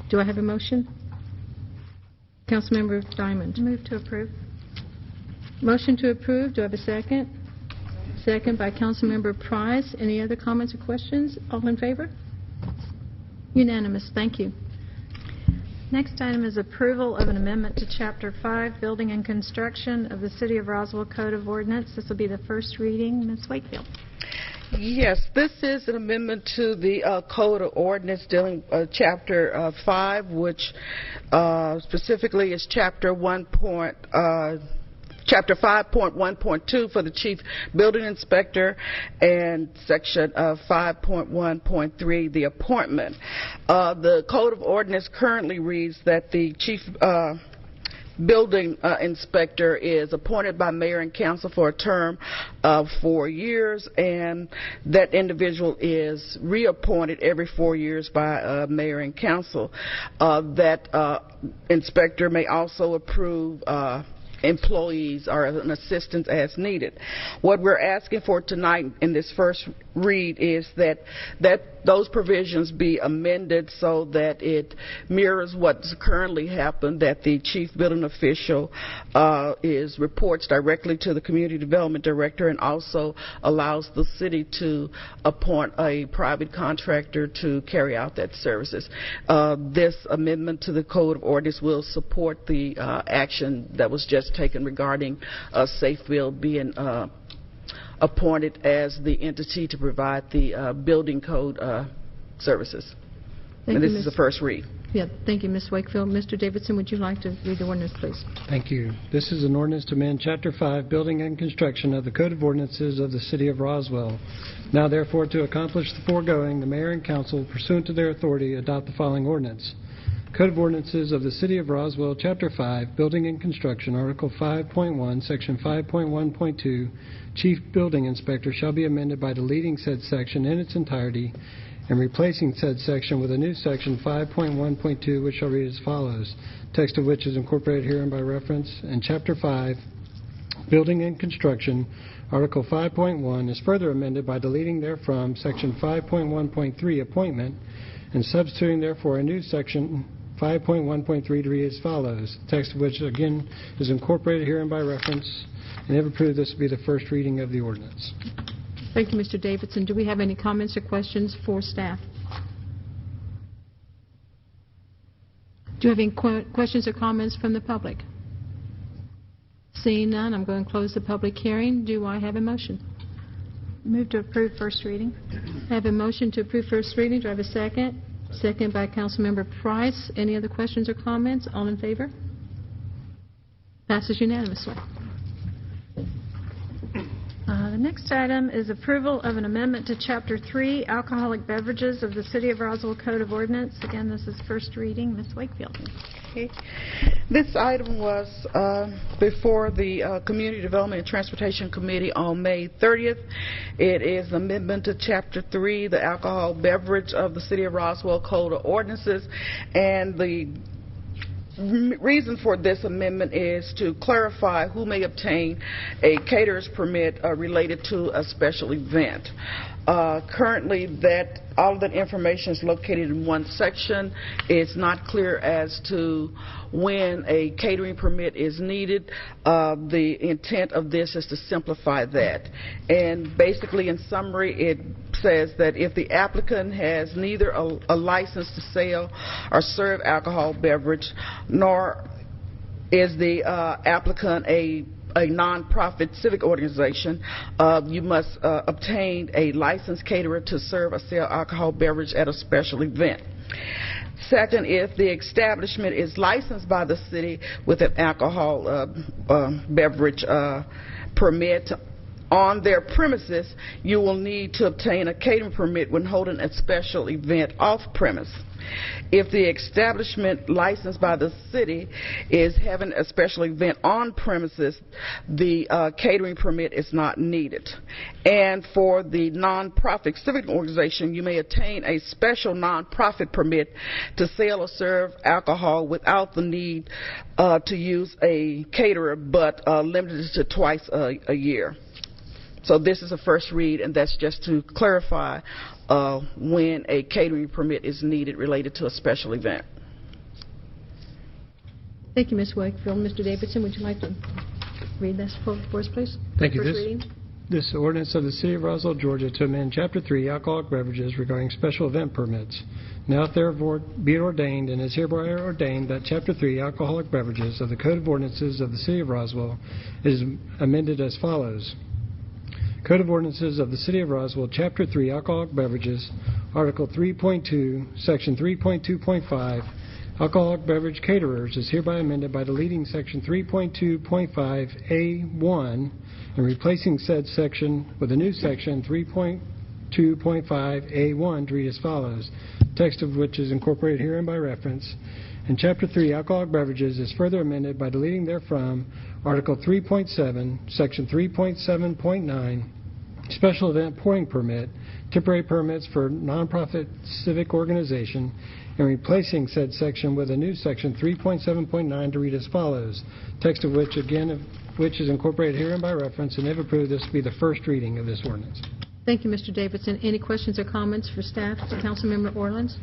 Do I have a motion? Councilmember Diamond. Move to approve. Motion to approve. Do I have a second? Second by Councilmember Price. Any other comments or questions? All in favor? Unanimous. Thank you. Next item is approval of an amendment to Chapter 5, Building and Construction of the City of Roswell Code of Ordinance. This will be the first reading. Ms. Wakefield. Yes, this is an amendment to the Code of Ordinance dealing Chapter 5, which specifically is Chapter 5.1.2 for the Chief Building Inspector, and Section 5.1.3, the appointment. The Code of Ordinance currently reads that the Chief Building Inspector is appointed by Mayor and Council for a term of 4 years, and that individual is reappointed every 4 years by Mayor and Council. That inspector may also approve employees or an assistant as needed. What we're asking for tonight in this first read is that those provisions be amended so that it mirrors what's currently happened, that the chief building official reports directly to the community development director, and also allows the city to appoint a private contractor to carry out that services. This amendment to the Code of Ordinance will support the action that was just taken regarding SafeBuilt being appointed as the entity to provide the building code services. And this is the first read. Yeah, thank you, Ms. Wakefield. Mr. Davidson, would you like to read the ordinance, please? Thank you. This is an ordinance to amend Chapter 5, Building and Construction of the Code of Ordinances of the City of Roswell. Now, therefore, to accomplish the foregoing, the mayor and council, pursuant to their authority, adopt the following ordinance. Code of Ordinances of the City of Roswell, Chapter 5, Building and Construction, Article 5.1, Section 5.1.2, Chief Building Inspector shall be amended by deleting said section in its entirety and replacing said section with a new section 5.1.2, which shall read as follows, text of which is incorporated herein by reference. And Chapter 5, Building and Construction, Article 5.1 is further amended by deleting therefrom section 5.1.3, Appointment, and substituting therefore a new section 5.1.3 to read as follows, text of which again is incorporated herein by reference, and if approved, this will be the first reading of the ordinance. Thank you, Mr. Davidson. Do we have any comments or questions for staff? Do you have any questions or comments from the public? Seeing none, I'm going to close the public hearing. Do I have a motion? Move to approve first reading. I have a motion to approve first reading. Do I have a second? Second by Councilmember Price. Any other questions or comments? All in favor? Passes unanimously. The next item is approval of an amendment to Chapter 3, Alcoholic Beverages of the City of Roswell Code of Ordinance. Again, this is first reading. Ms. Wakefield. Okay. This item was before the Community Development and Transportation Committee on May 30th. It is an amendment to Chapter 3, the Alcohol Beverage of the City of Roswell Code of Ordinances, and the reason for this amendment is to clarify who may obtain a caterer's permit related to a special event. Currently, all of that information is located in one section. It's not clear as to when a catering permit is needed. The intent of this is to simplify that. And basically, in summary, it says that if the applicant has neither a license to sell or serve alcohol beverage, nor is the applicant a non-profit civic organization, you must obtain a licensed caterer to serve or sell alcohol beverage at a special event. Second, if the establishment is licensed by the city with an alcohol beverage permit on their premises, you will need to obtain a catering permit when holding a special event off-premise. If the establishment licensed by the city is having a special event on premises, the catering permit is not needed. And for the non-profit civic organization, you may obtain a special non-profit permit to sell or serve alcohol without the need to use a caterer, but limited to twice a year. So this is a first read, and that's just to clarify when a catering permit is needed related to a special event. Thank you, Ms. Wakefield. Mr. Davidson, would you like to read this for us, please? Thank you. First reading. This ordinance of the City of Roswell, Georgia, to amend Chapter 3, Alcoholic Beverages regarding special event permits. Now therefore be it ordained, and is hereby ordained, that Chapter 3, Alcoholic Beverages of the Code of Ordinances of the City of Roswell is amended as follows. Code of Ordinances of the City of Roswell, Chapter 3, Alcoholic Beverages, Article 3.2, Section 3.2.5, Alcoholic Beverage Caterers is hereby amended by deleting Section 3.2.5A1 and replacing said section with a new Section 3.2.5A1 to read as follows, text of which is incorporated herein by reference. And Chapter 3, Alcoholic Beverages, is further amended by deleting therefrom Article 3.7, Section 3.7.9, Special Event Pouring Permit, temporary permits for nonprofit civic organization, and replacing said section with a new Section 3.7.9 to read as follows, text of which, again, which is incorporated herein by reference, and if approved, this will be the first reading of this ordinance. Thank you, Mr. Davidson. Any questions or comments for staff to Councilmember Orleans?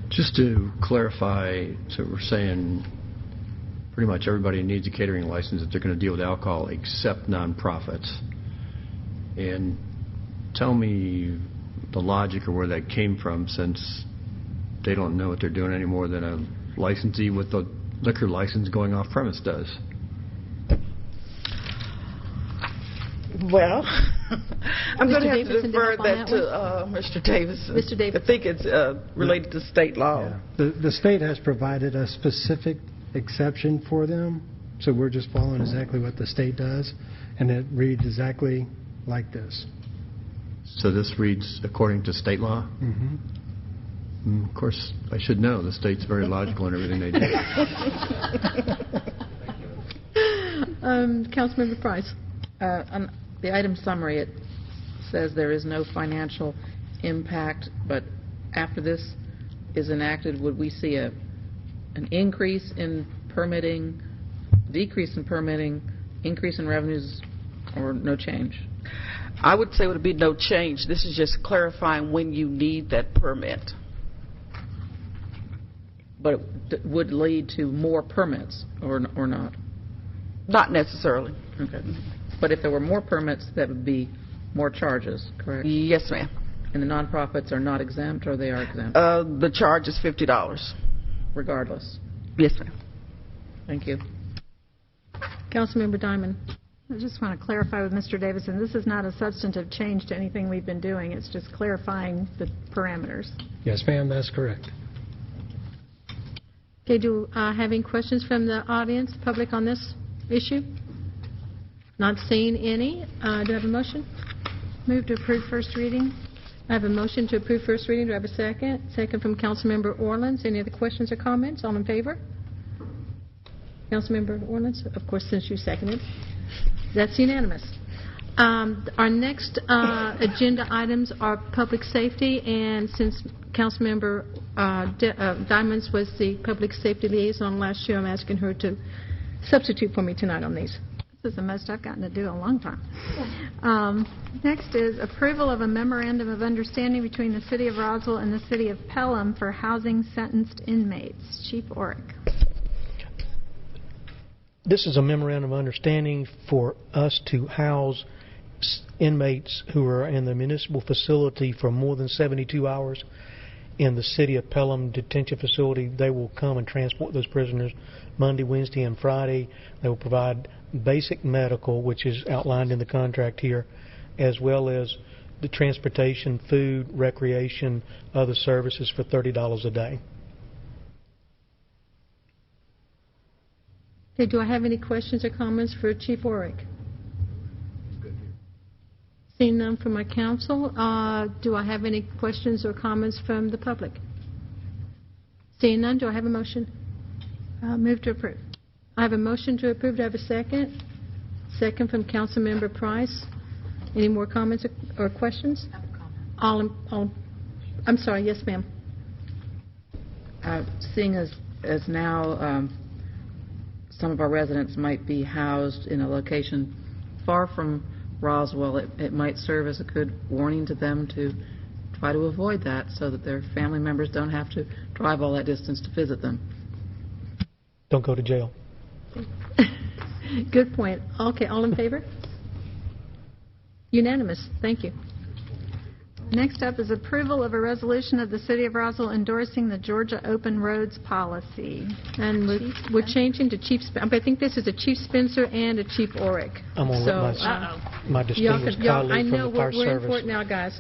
Just to clarify, so we're saying pretty much everybody needs a catering license if they're going to deal with alcohol except nonprofits. And tell me the logic or where that came from, since they don't know what they're doing any more than a licensee with a liquor license going off premise does. Well, I'm going to have to Davidson, defer to help on that that to Mr. Davidson. Mr. Davidson. I think it's related to state law. The state has provided a specific exception for them, so we're just following exactly what the state does, and it reads exactly like this. So this reads according to state law? Mm-hmm. Of course, I should know. The state's very logical in everything they do. Councilmember Price. On the item summary, it says there is no financial impact, but after this is enacted, would we see an increase in permitting, decrease in permitting, increase in revenues, or no change? I would say it would be no change. This is just clarifying when you need that permit. But it would lead to more permits, or not? Not necessarily. Okay. But if there were more permits, that would be more charges, correct? Yes, ma'am. And the nonprofits are not exempt, or they are exempt? The charge is $50. Regardless? Yes, ma'am. Thank you. Councilmember Diamond. I just want to clarify with Mr. Davidson, this is not a substantive change to anything we've been doing. It's just clarifying the parameters. Yes, ma'am, that's correct. Okay, do I have any questions from the audience, public, on this issue? Not seeing any. Do I have a motion? Move to approve first reading. I have a motion to approve first reading. Do I have a second? Second from Councilmember Orleans. Any other questions or comments? All in favor? Councilmember Orleans? Of course, since you seconded. That's unanimous. Our next agenda items are public safety, and since Councilmember Diamonds was the public safety liaison last year, I'm asking her to substitute for me tonight on these. This is the most I've gotten to do in a long time. Next is approval of a memorandum of understanding between the City of Roswell and the City of Pelham for housing sentenced inmates. Chief Orrick. This is a memorandum of understanding for us to house inmates who are in the municipal facility for more than 72 hours in the City of Pelham detention facility. They will come and transport those prisoners Monday, Wednesday, and Friday. They will provide basic medical, which is outlined in the contract here, as well as the transportation, food, recreation, other services for $30 a day. Okay, do I have any questions or comments for Chief Orrick? Seeing none from my council, do I have any questions or comments from the public? Seeing none, do I have a motion? Move to approve. I have a motion to approve. Do I have a second? Second from Councilmember Price. Any more comments or questions? I have a comment. I'm sorry. Yes, ma'am. Seeing as now some of our residents might be housed in a location far from Roswell, it might serve as a good warning to them to try to avoid that so that their family members don't have to drive all that distance to visit them. Don't go to jail. Good point. Okay, all in favor? Unanimous. Thank you. Next up is approval of a resolution of the City of Roswell endorsing the Georgia Open Roads Policy. And we're changing to Chief Spencer. I think this is a Chief Spencer and a Chief Orrick. I'm going to let my distinguished colleague from the Fire we're Service. in for it now, guys.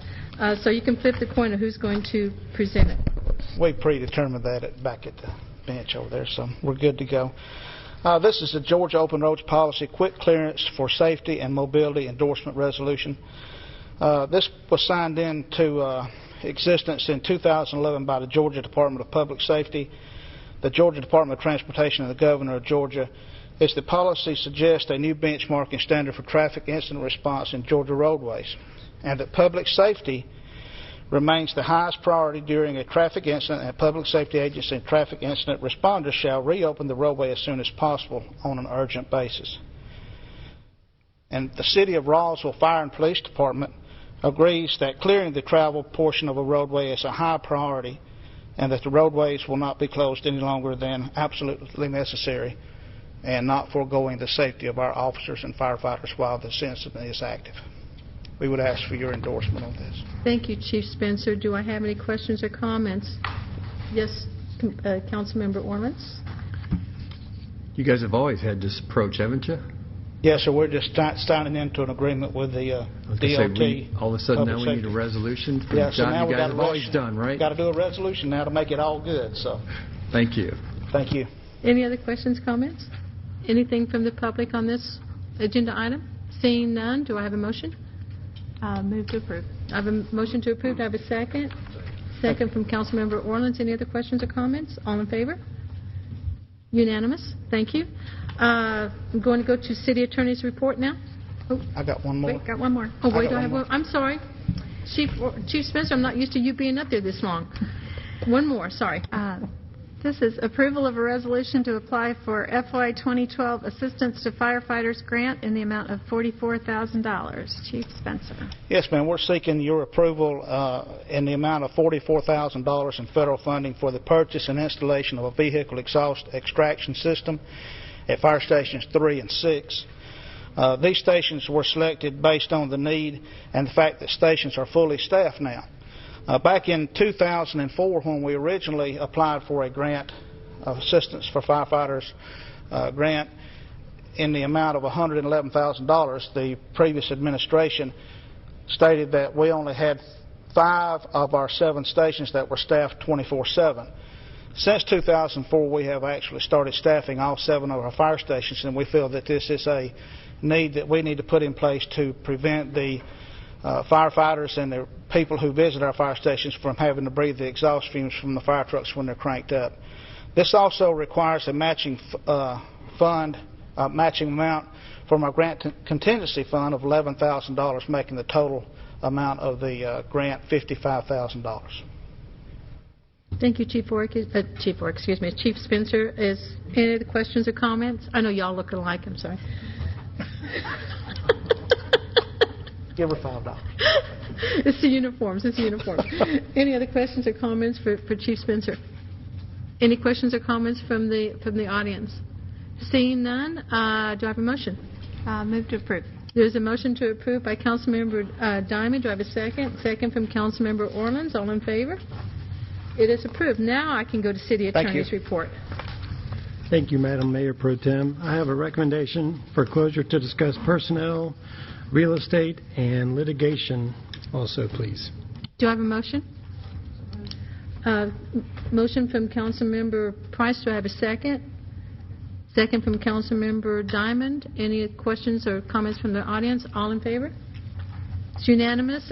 So you can flip the coin of who's going to present it. We predetermined that back at the bench over there, so we're good to go. This is the Georgia Open Roads Policy Quick Clearance for Safety and Mobility Endorsement Resolution. This was signed into existence in 2011 by the Georgia Department of Public Safety, the Georgia Department of Transportation, and the Governor of Georgia. As the policy suggests a new benchmarking standard for traffic incident response in Georgia roadways, and that public safety remains the highest priority during a traffic incident, and public safety agency and traffic incident responders shall reopen the roadway as soon as possible on an urgent basis. And the City of Roswell Fire and Police Department agrees that clearing the travel portion of a roadway is a high priority and that the roadways will not be closed any longer than absolutely necessary and not foregoing the safety of our officers and firefighters while this incident is active. We would ask for your endorsement on this. Thank you, Chief Spencer. Do I have any questions or comments? Yes, Councilmember Orleans. You guys have always had this approach, haven't you? Yes, sir. We're just signing into an agreement with the DOT. All of a sudden now Public we need a Safety. resolution for Yeah, the so job now you we guys got have a always done, right? Got to do a resolution now to make it all good. So, Thank you. thank you. Any other questions, comments? Anything from the public on this agenda item? Seeing none, do I have a motion? Move to approve. I have a motion to approve. Do I have a second? Second from Councilmember Orleans. Any other questions or comments? All in favor? Unanimous. Thank you. I'm going to go to City Attorney's report now. I got one more. Wait, got one more. Oh, wait, got do I have one one? I'm sorry. Chief Spencer, I'm not used to you being up there this long. One more, sorry. This is approval of a resolution to apply for FY 2012 Assistance to Firefighters Grant in the amount of $44,000. Chief Spencer. Yes, ma'am. We're seeking your approval in the amount of $44,000 in federal funding for the purchase and installation of a vehicle exhaust extraction system at Fire Stations 3 and 6. These stations were selected based on the need and the fact that stations are fully staffed now. Back in 2004, when we originally applied for a grant of Assistance for Firefighters grant in the amount of $111,000, the previous administration stated that we only had 5 of our 7 stations that were staffed 24/7. Since 2004, we have actually started staffing all 7 of our fire stations, and we feel that this is a need that we need to put in place to prevent the firefighters and the people who visit our fire stations from having to breathe the exhaust fumes from the fire trucks when they're cranked up. This also requires a matching matching amount from our grant contingency fund of $11,000, making the total amount of the grant $55,000. Thank you, Chief Spencer. Is any other questions or comments? I know y'all look alike. I'm sorry. Give her $5. It's the uniforms. Any other questions or comments for Chief Spencer? Any questions or comments from the audience? Seeing none, do I have a motion? Move to approve. There's a motion to approve by Councilmember Diamond. Do I have a second? Second from Councilmember Orleans. All in favor? It is approved. Now I can go to City Attorney's report. Thank you, Madam Mayor Pro Tem. I have a recommendation for closure to discuss personnel, real estate, and litigation also, please. Do I have a motion? Motion from Councilmember Price. Do I have a second? Second from Councilmember Diamond. Any questions or comments from the audience? All in favor? It's unanimous.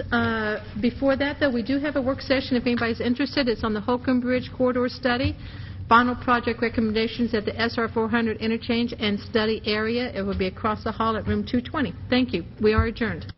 Before that, though, we do have a work session. If anybody's interested, it's on the Holcomb Bridge Corridor Study. Final project recommendations at the SR 400 interchange and study area. It will be across the hall at room 220. Thank you. We are adjourned.